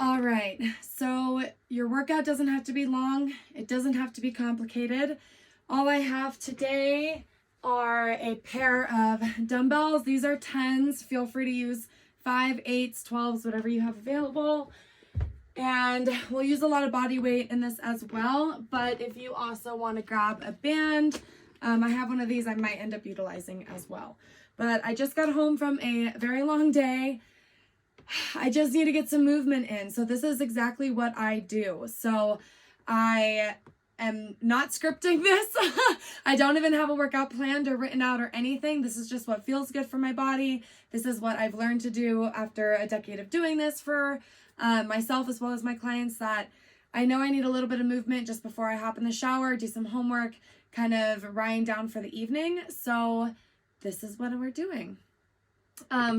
All right, so your workout doesn't have to be long. It doesn't have to be complicated. All I have today are a pair of dumbbells. These are 10s. Feel free to use 5, 8s, 12s, whatever you have available. And we'll use a lot of body weight in this as well. But if you also want to grab a band, I have one of these I might end up utilizing as well. But I just got home from a very long day. I just need to get some movement in. So this is exactly what I do. So I am not scripting this. I don't even have a workout planned or written out or anything. This is just what feels good for my body. This is what I've learned to do after a decade of doing this for myself as well as my clients, that I know I need a little bit of movement just before I hop in the shower, do some homework, kind of wind down for the evening. So this is what we're doing.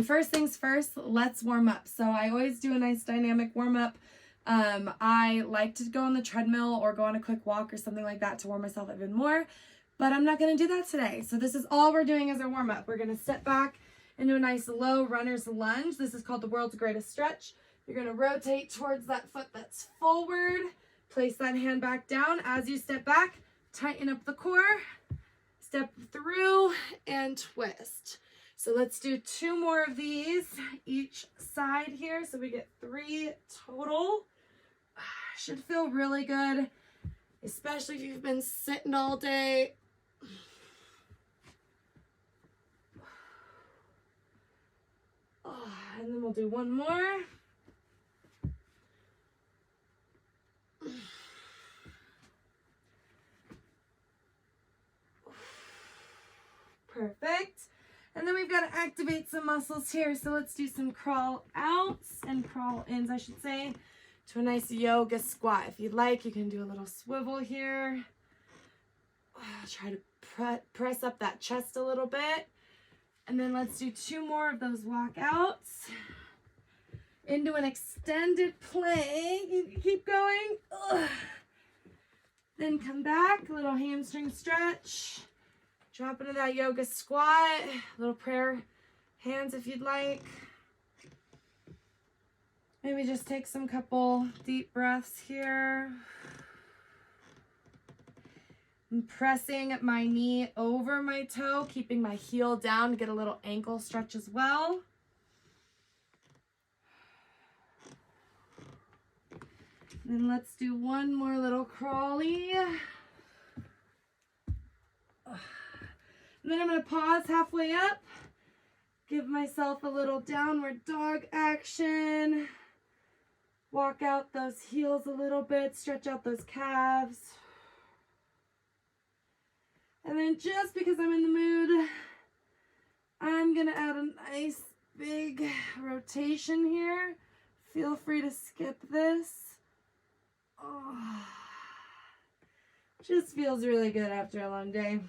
First things first, let's warm up. So I always do a nice dynamic warm up. I like to go on the treadmill or go on a quick walk or something like that to warm myself even more, but I'm not going to do that today. So this is all we're doing as our warm up. We're going to sit back into a nice low runner's lunge. This is called the world's greatest stretch. You're going to rotate towards that foot that's forward. Place that hand back down. As you step back, tighten up the core, step through and twist. So let's do 2 more of these each side here. So we get 3 total. Should feel really good, especially if you've been sitting all day. And then we'll do 1 more. Perfect. And then we've got to activate some muscles here. So let's do some crawl outs and crawl ins, I should say, to a nice yoga squat. If you'd like, you can do a little swivel here. Try to press up that chest a little bit. And then let's do 2 more of those walkouts into an extended plank. You can keep going. Then come back, a little hamstring stretch. Drop into that yoga squat, little prayer hands if you'd like. Maybe just take some couple deep breaths here. I'm pressing my knee over my toe, keeping my heel down to get a little ankle stretch as well. And then let's do 1 more little crawly. And then I'm going to pause halfway up, give myself a little downward dog action, walk out those heels a little bit, stretch out those calves. And then just because I'm in the mood, I'm going to add a nice big rotation here. Feel free to skip this. Just feels really good after a long day.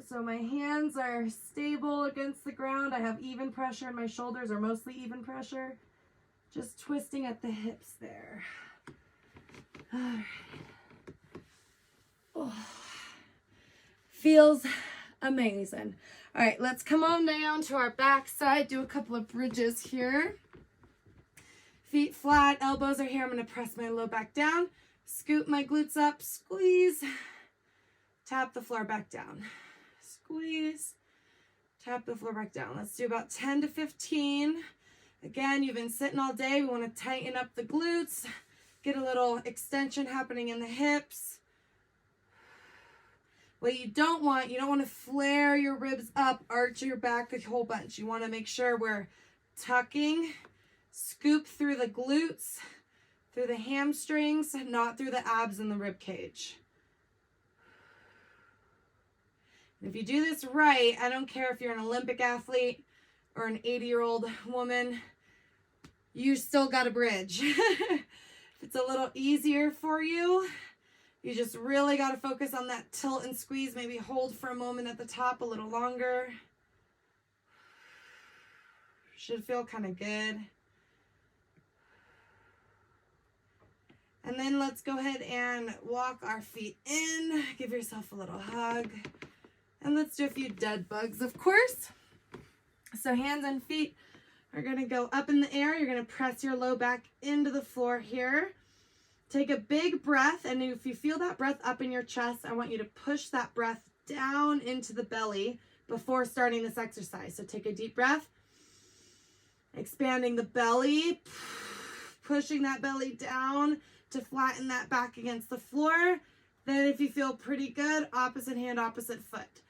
So my hands are stable against the ground. I have even pressure, and my shoulders are mostly even pressure. Just twisting at the hips there. All right. Feels amazing. All right, let's come on down to our back side. Do a couple of bridges here. Feet flat, elbows are here. I'm going to press my low back down. Scoop my glutes up, squeeze. Tap the floor back down. Squeeze, tap the floor back down. Let's do about 10 to 15. Again, you've been sitting all day. We want to tighten up the glutes, get a little extension happening in the hips. What you don't want to flare your ribs up, arch your back a whole bunch. You want to make sure we're tucking, scoop through the glutes, through the hamstrings, not through the abs and the rib cage. If you do this right, I don't care if you're an Olympic athlete or an 80-year-old woman, you still got a bridge. If it's a little easier for you, you just really got to focus on that tilt and squeeze. Maybe hold for a moment at the top a little longer. Should feel kind of good. And then let's go ahead and walk our feet in. Give yourself a little hug. And let's do a few dead bugs, of course. So hands and feet are going to go up in the air. You're going to press your low back into the floor here. Take a big breath, and if you feel that breath up in your chest, I want you to push that breath down into the belly before starting this exercise. So take a deep breath, expanding the belly, pushing that belly down to flatten that back against the floor. Then if you feel pretty good, opposite hand, opposite foot.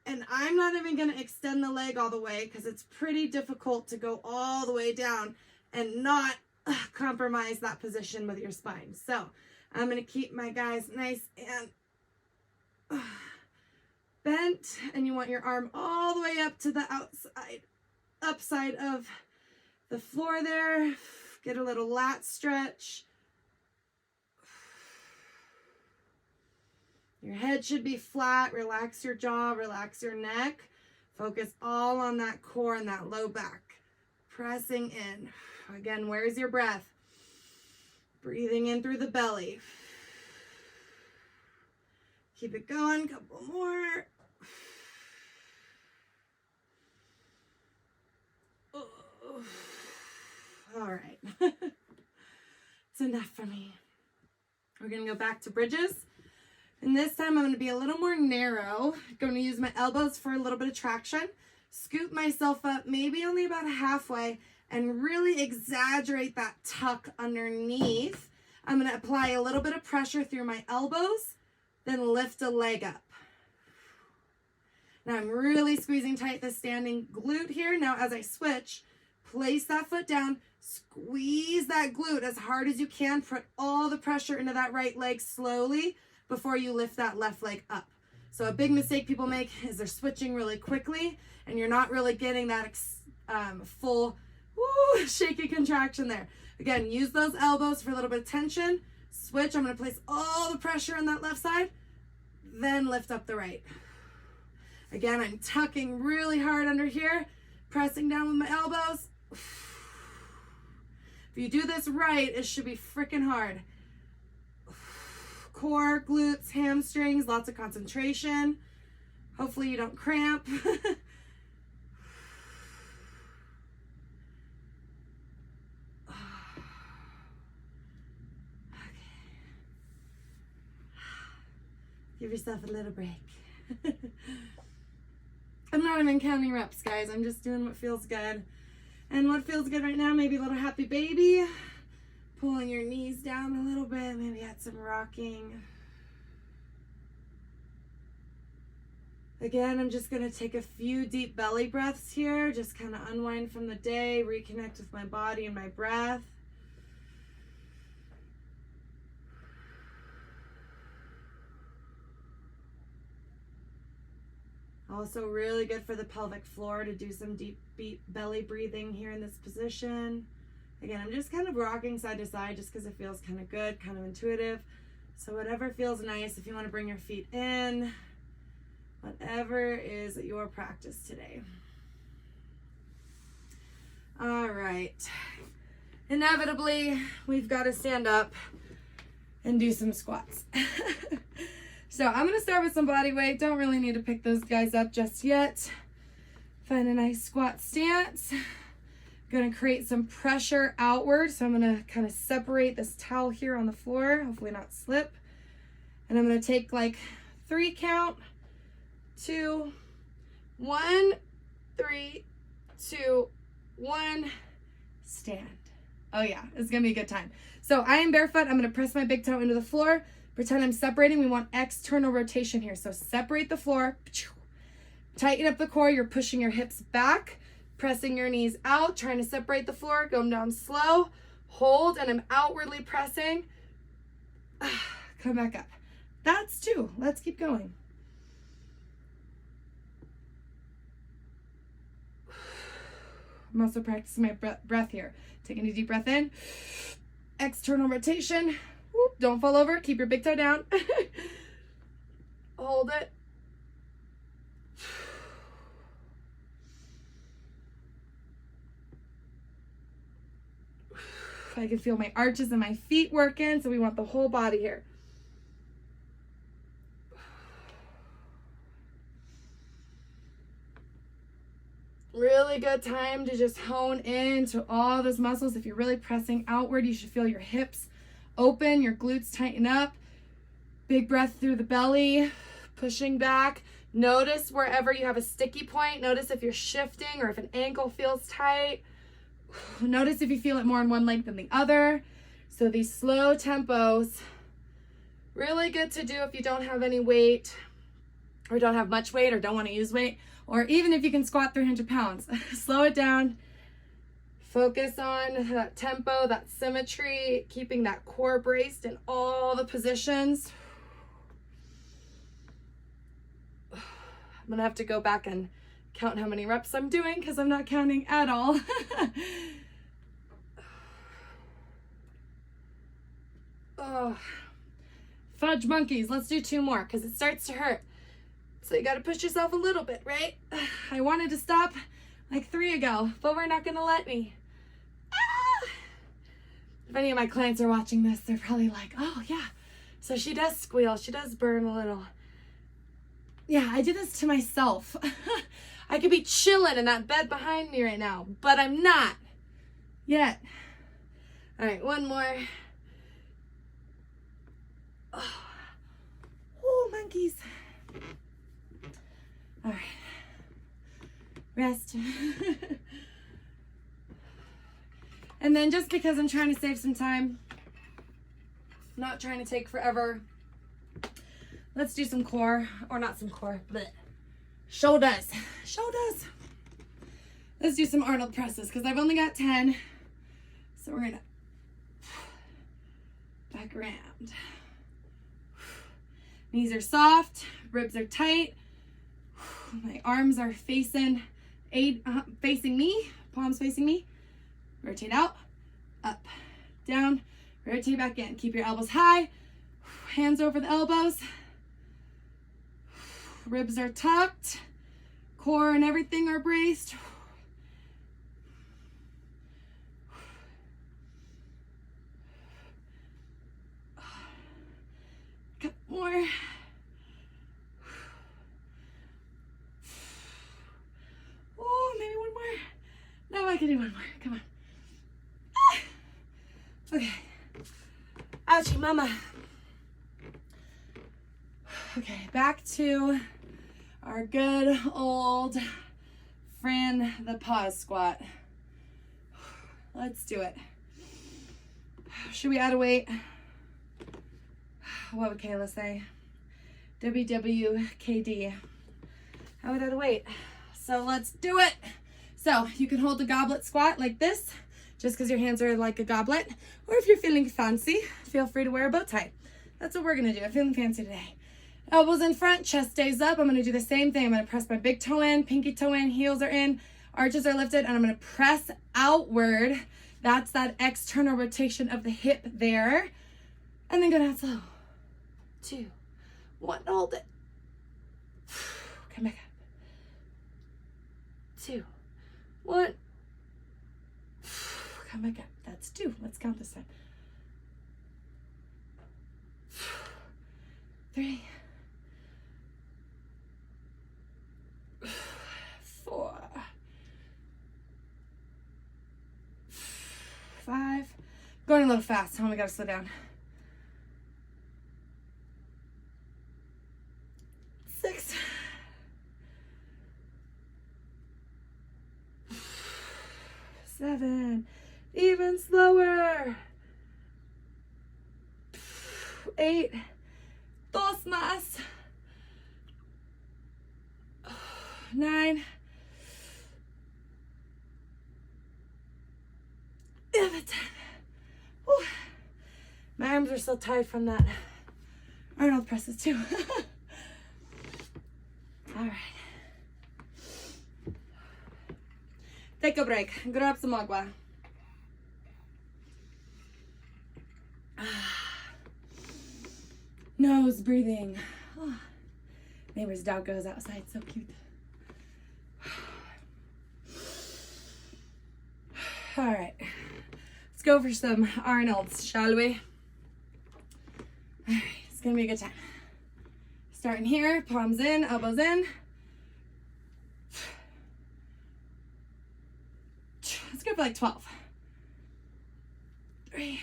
And I'm not even going to extend the leg all the way because it's pretty difficult to go all the way down and not compromise that position with your spine. So I'm going to keep my guys nice and bent, and you want your arm all the way up to the upside of the floor there. Get a little lat stretch. Your head should be flat. Relax your jaw, relax your neck. Focus all on that core and that low back. Pressing in. Again, where's your breath? Breathing in through the belly. Keep it going, couple more. All right. It's enough for me. We're going to go back to bridges. And this time I'm going to be a little more narrow. Going to use my elbows for a little bit of traction. Scoop myself up maybe only about halfway and really exaggerate that tuck underneath. I'm going to apply a little bit of pressure through my elbows, then lift a leg up. Now I'm really squeezing tight the standing glute here. Now as I switch, place that foot down, squeeze that glute as hard as you can. Put all the pressure into that right leg slowly before you lift that left leg up. So a big mistake people make is they're switching really quickly and you're not really getting that full shaky contraction there. Again, use those elbows for a little bit of tension. Switch. I'm going to place all the pressure on that left side, then lift up the right. Again, I'm tucking really hard under here, pressing down with my elbows. If you do this right, it should be freaking hard. Core, glutes, hamstrings, lots of concentration. Hopefully you don't cramp. Give yourself a little break. I'm not even counting reps, guys. I'm just doing what feels good. And what feels good right now, maybe a little happy baby. Pulling your knees down a little bit. Maybe add some rocking. Again, I'm just going to take a few deep belly breaths here. Just kind of unwind from the day. Reconnect with my body and my breath. Also really good for the pelvic floor to do some deep belly breathing here in this position. Again, I'm just kind of rocking side to side just because it feels kind of good, kind of intuitive. So whatever feels nice, if you want to bring your feet in, whatever is your practice today. All right. Inevitably, we've got to stand up and do some squats. So I'm going to start with some body weight. Don't really need to pick those guys up just yet. Find a nice squat stance. Going to create some pressure outward. So I'm going to kind of separate this towel here on the floor, hopefully not slip. And I'm going to take like 3 count, 2, 1, 3, 2, 1, stand. Oh yeah, it's going to be a good time. So I am barefoot. I'm going to press my big toe into the floor. Pretend I'm separating. We want external rotation here. So separate the floor. Tighten up the core. You're pushing your hips back, pressing your knees out, trying to separate the floor. Going down slow. Hold, and I'm outwardly pressing. Come back up. That's 2. Let's keep going. I'm also practicing my breath here. Taking a deep breath in. External rotation. Whoop, don't fall over. Keep your big toe down. Hold it. I can feel my arches and my feet working, so we want the whole body here. Really really good time to just hone into all those muscles. If you're really pressing outward, you should feel your hips open, your glutes tighten up. Big breath through the belly, pushing back. Notice wherever you have a sticky point. Notice if you're shifting or if an ankle feels tight. Notice if you feel it more in one leg than the other. So these slow tempos, really good to do if you don't have any weight or don't have much weight or don't want to use weight, or even if you can squat 300 pounds. Slow it down. Focus on that tempo, that symmetry, keeping that core braced in all the positions. I'm gonna have to go back and count how many reps I'm doing because I'm not counting at all. Oh, fudge monkeys. Let's do 2 more because it starts to hurt. So you got to push yourself a little bit, right? I wanted to stop like 3 ago, but we're not gonna let me. Ah! If any of my clients are watching this, they're probably like, oh yeah, so she does squeal, she does burn a little. Yeah, I do this to myself. I could be chilling in that bed behind me right now, but I'm not yet. All right, 1 more. Oh, monkeys. All right, rest. And then just because I'm trying to save some time, not trying to take forever, let's do some core, or not some core, but shoulders. Shoulders. Let's do some Arnold presses because I've only got 10. So we're gonna back around. Knees are soft, ribs are tight. My arms are facing me, palms facing me. Rotate out, up, down, rotate back in. Keep your elbows high, hands over the elbows. Ribs are tucked, core and everything are braced. Couple more. Oh, maybe 1 more. No, I can do 1 more. Come on. Okay. Ouchie, mama. Okay, back to our good old friend, the pause squat. Let's do it. Should we add a weight? What would Kayla say? WWKD. I would add a weight. So let's do it. So you can hold the goblet squat like this, just because your hands are like a goblet. Or if you're feeling fancy, feel free to wear a bow tie. That's what we're gonna do. I'm feeling fancy today. Elbows in front, chest stays up. I'm gonna do the same thing. I'm gonna press my big toe in, pinky toe in, heels are in, arches are lifted, and I'm gonna press outward. That's that external rotation of the hip there. And then go down slow. 2, 1, hold it. Come back up. 2, 1. Come back up. That's 2. Let's count this time. 3, 4, 5. Going a little fast. Oh, we gotta slow down. 6. 7. Even slower. 8. Dos más. 9. 10. Whew. My arms are so tired from that Arnold presses too. All right. Take a break. Grab some agua. Nose breathing. Oh. Neighbor's dog goes outside. So cute. All right. Let's go for some Arnolds, shall we? All right. It's going to be a good time. Starting here. Palms in. Elbows in. Let's go for like 12. 3,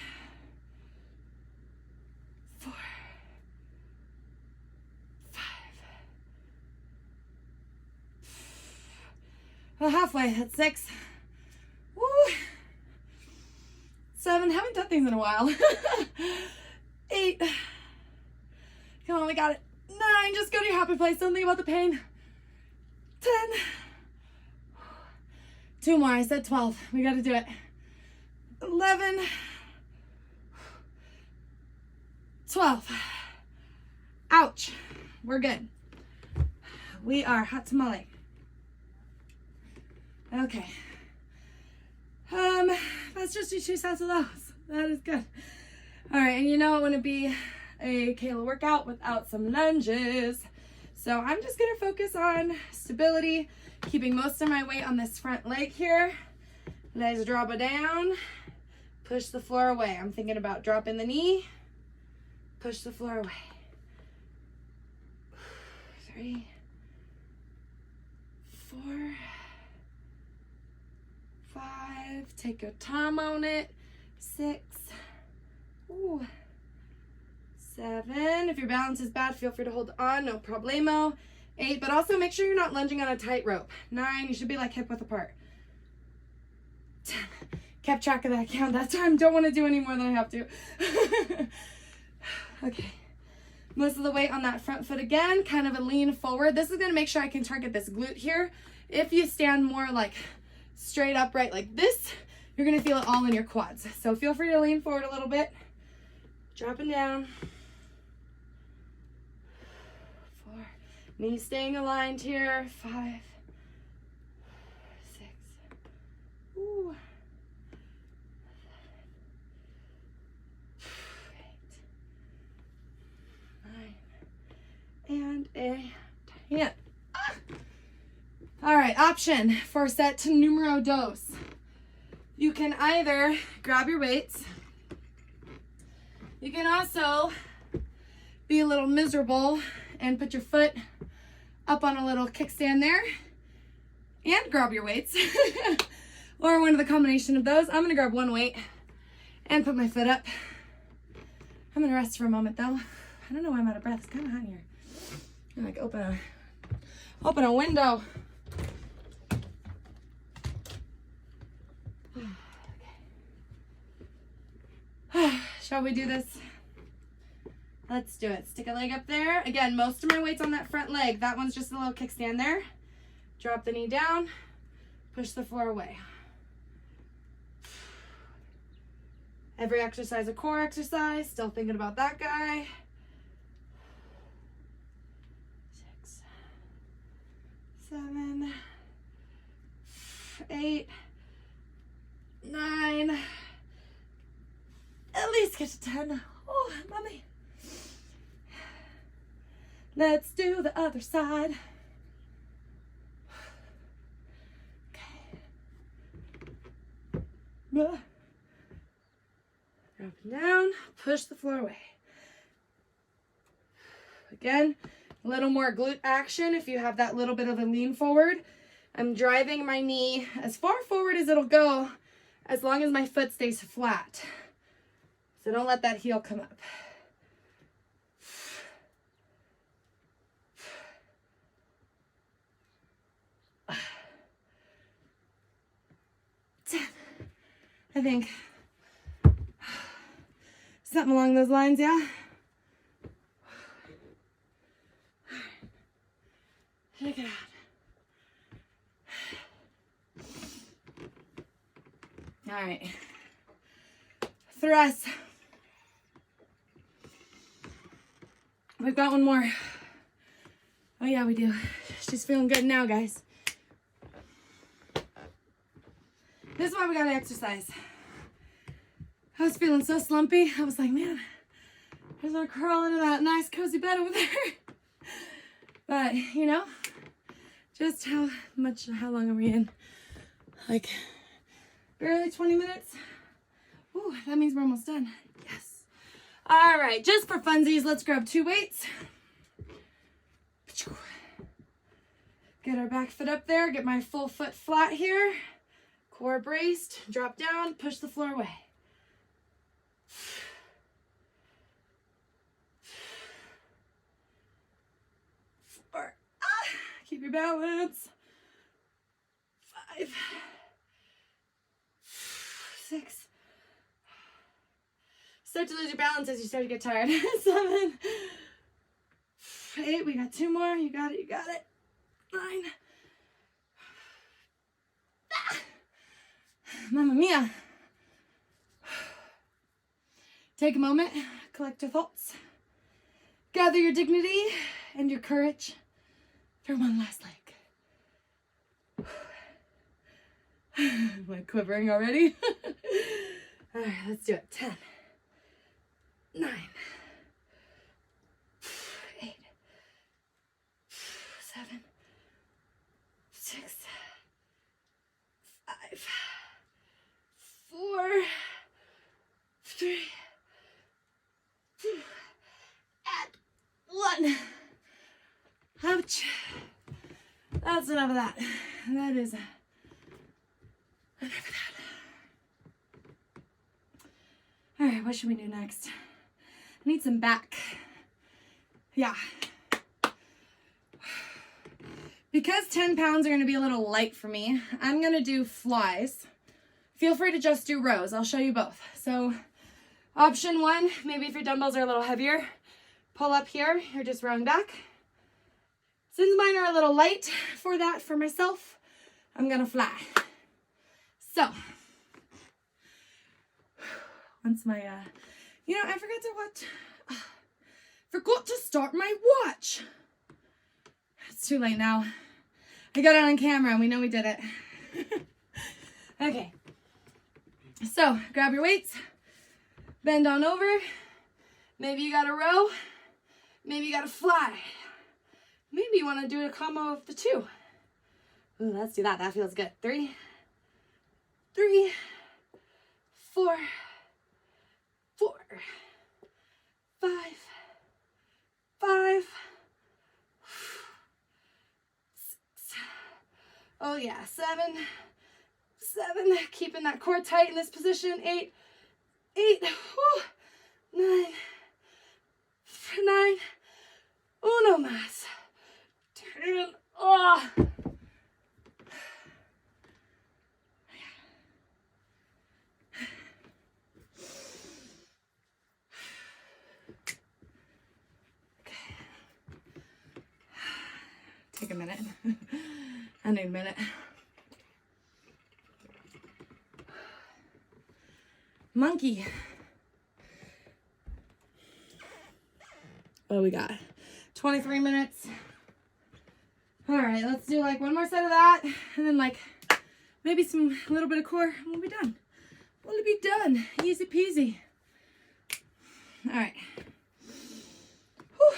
4, 5. Well, halfway. That's 6. Woo. 7. Haven't done things in a while. 8. Come on, we got it. 9. Just go to your happy place. Don't think about the pain. 10. 2 more. I said 12. We got to do it. 11. 12. Ouch. We're good. We are hot tamale. Okay. Let's just do 2 sets of those. That is good. All right, and you know it wouldn't be a Kayla workout without some lunges. So I'm just gonna focus on stability, keeping most of my weight on this front leg here. Let's drop it down, push the floor away. I'm thinking about dropping the knee, push the floor away. 3, 4, 5, take your time on it. 6, ooh, 7. If your balance is bad, feel free to hold on, no problemo. 8, but also make sure you're not lunging on a tight rope. 9, you should be like hip width apart. 10, kept track of that count that time. Don't want to do any more than I have to. Okay, most of the weight on that front foot again, kind of a lean forward. This is going to make sure I can target this glute here. If you stand more like straight upright like this, you're going to feel it all in your quads. So feel free to lean forward a little bit. Dropping down. 4. Knees staying aligned here. 5, 6. Ooh. 8, 9. And a 10. Ah. All right, option for set numero dos. You can either grab your weights. You can also be a little miserable and put your foot up on a little kickstand there and grab your weights. Or one of the combination of those. I'm gonna grab one weight and put my foot up. I'm gonna rest for a moment though. I don't know why I'm out of breath. It's kind of hot in here. I'm like open a window. Shall we do this? Let's do it. Stick a leg up there. Again, most of my weight's on that front leg. That one's just a little kickstand there. Drop the knee down. Push the floor away. Every exercise a core exercise. Still thinking about that guy. 6, 7, 8, 9. At least get to 10. Oh, mommy. Let's do the other side. Okay. Drop it down. Push the floor away. Again, a little more glute action if you have that little bit of a lean forward. I'm driving my knee as far forward as it'll go as long as my foot stays flat. So don't let that heel come up. 10. I think. Something along those lines, yeah? Check it out. All right. Thrust. We've got one more. Oh yeah, we do. She's feeling good now, guys. This is why we gotta exercise. I was feeling so slumpy. I was like, man, I just want to crawl into that nice cozy bed over there. But, you know, just how long are we in? Like, barely 20 minutes. Ooh, that means we're almost done. Yes. All right, just for funsies, let's grab 2 weights. Get our back foot up there. Get my full foot flat here. Core braced, drop down, push the floor away. 4, keep your balance. 5, 6. Start to lose your balance as you start to get tired. 7, 8, we got 2 more. You got it, you got it. 9. Mamma mia. Take a moment, collect your thoughts. Gather your dignity and your courage for one last leg. Am I quivering already? All right, let's do it. 10, 9, 8, 7, 6, 5, 4, 3, 2, and 1. Ouch. That's enough of that. That is enough of that. All right, what should we do next? I need some back. Yeah. Because 10 pounds are going to be a little light for me, I'm going to do flies. Feel free to just do rows. I'll show you both. So option 1, maybe if your dumbbells are a little heavier, pull up here. You're just rowing back. Since mine are a little light for that for myself, I'm going to fly. So once my, I forgot to start my watch. It's too late now. I got it on camera and we know we did it. Okay. So grab your weights, bend on over. Maybe you got to row. Maybe you got to fly. Maybe you want to do a combo of the two. Ooh, let's do that. That feels good. 3, 4, 4, 5, 5, 6. Oh yeah, 7, 7. Keeping that core tight in this position. 8, 8. 9, 9. Uno más. 10. Oh. Take a minute. I need a minute. Monkey. What do we got? 23 minutes. All right, let's do like one more set of that, and then like maybe a little bit of core, and we'll be done. We'll be done. Easy peasy. All right. Whew.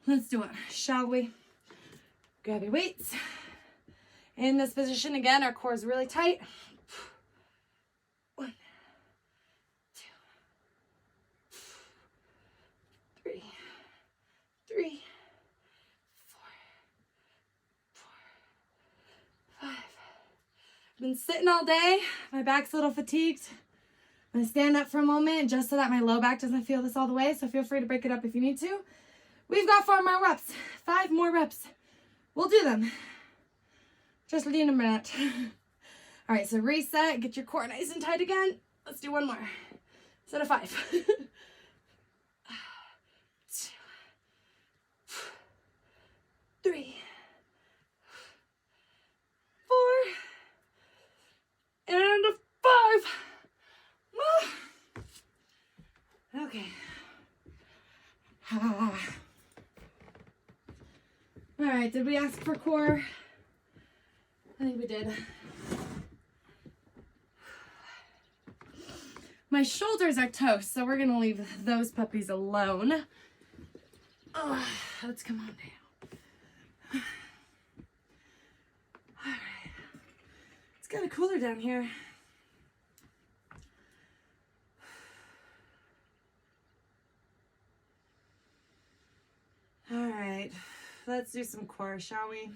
Let's do it, shall we? Grab your weights. In this position again, our core is really tight. 1, 2, 3, 3, 4, 5. I've been sitting all day. My back's a little fatigued. I'm gonna stand up for a moment just so that my low back doesn't feel this all the way. So feel free to break it up if you need to. We've got 4 more reps. 5 more reps. We'll do them. Just need a minute. All right, so reset. Get your core nice and tight again. Let's do one more. Set of 5. 2, 3, 4, and 5. Okay. All right, did we ask for core? I think we did. My shoulders are toast, so we're gonna leave those puppies alone. Oh, let's come on down. All right, it's kind of cooler down here. All right, let's do some core, shall we?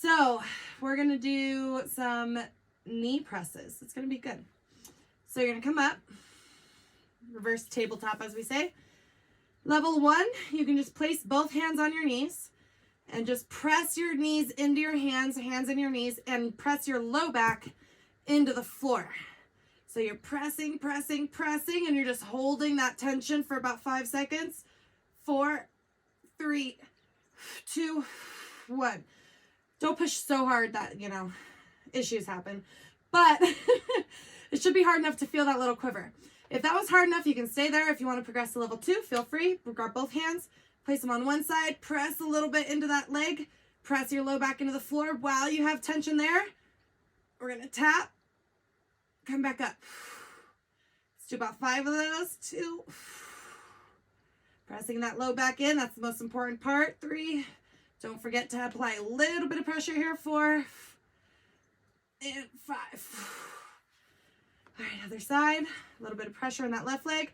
So we're going to do some knee presses. It's going to be good. So you're going to come up, reverse tabletop as we say. Level 1, you can just place both hands on your knees and just press your knees into your hands in your knees, and press your low back into the floor. So you're pressing, pressing, pressing, and you're just holding that tension for about 5 seconds. 4, 3, 2, 1. Don't push so hard that, you know, issues happen. But it should be hard enough to feel that little quiver. If that was hard enough, you can stay there. If you want to progress to level 2, feel free. Grab both hands, place them on one side, press a little bit into that leg, press your low back into the floor while you have tension there. We're going to tap, come back up. Let's do about 5 of those. 2, pressing that low back in. That's the most important part. 3, don't forget to apply a little bit of pressure here. 4 and 5. All right, other side. A little bit of pressure on that left leg.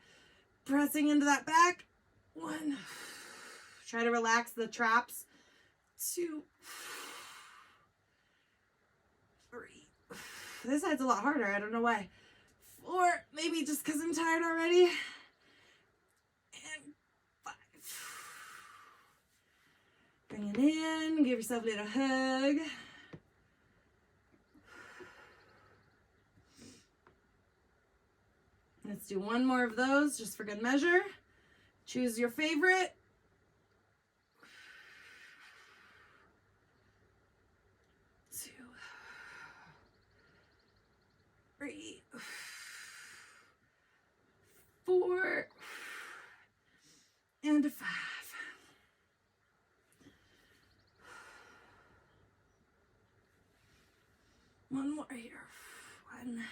Pressing into that back. 1. Try to relax the traps. 2, 3. This side's a lot harder. I don't know why. 4, maybe just because I'm tired already. And 5. Bring it in. Give yourself a little hug. Let's do one more of those just for good measure. Choose your favorite. 2, 3, 4, and 5. One more here. 1,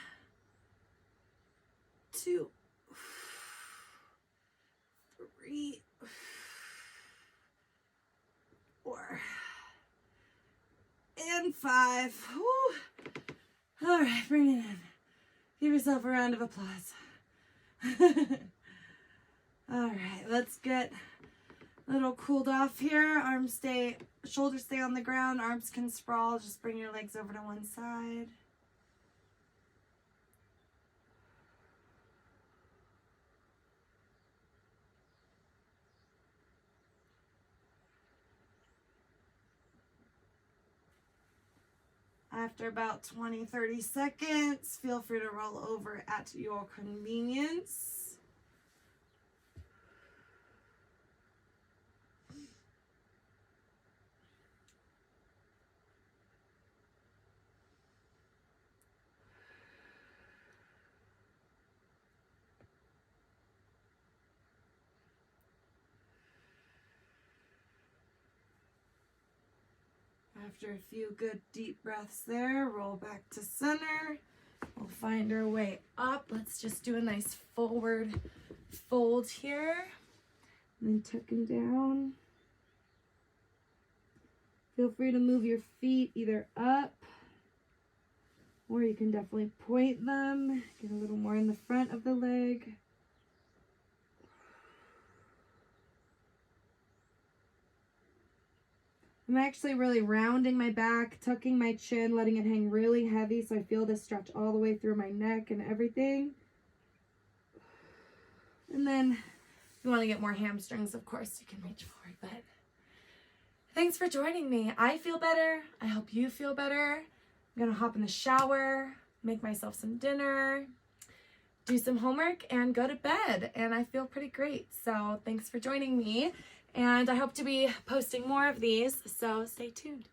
2, 3, 4, and 5. Whew. All right, bring it in. Give yourself a round of applause. All right, let's get a little cooled off here. Shoulders stay on the ground. Arms can sprawl. Just bring your legs over to one side. After about 20-30 seconds, feel free to roll over at your convenience. After a few good deep breaths there, roll back to center. We'll find our way up. Let's just do a nice forward fold here. And then tucking down. Feel free to move your feet either up, or you can definitely point them. Get a little more in the front of the leg. I'm actually really rounding my back, tucking my chin, letting it hang really heavy so I feel this stretch all the way through my neck and everything. And then if you want to get more hamstrings, of course, you can reach forward. But thanks for joining me. I feel better. I hope you feel better. I'm going to hop in the shower, make myself some dinner, do some homework, and go to bed. And I feel pretty great. So thanks for joining me. And I hope to be posting more of these, so stay tuned.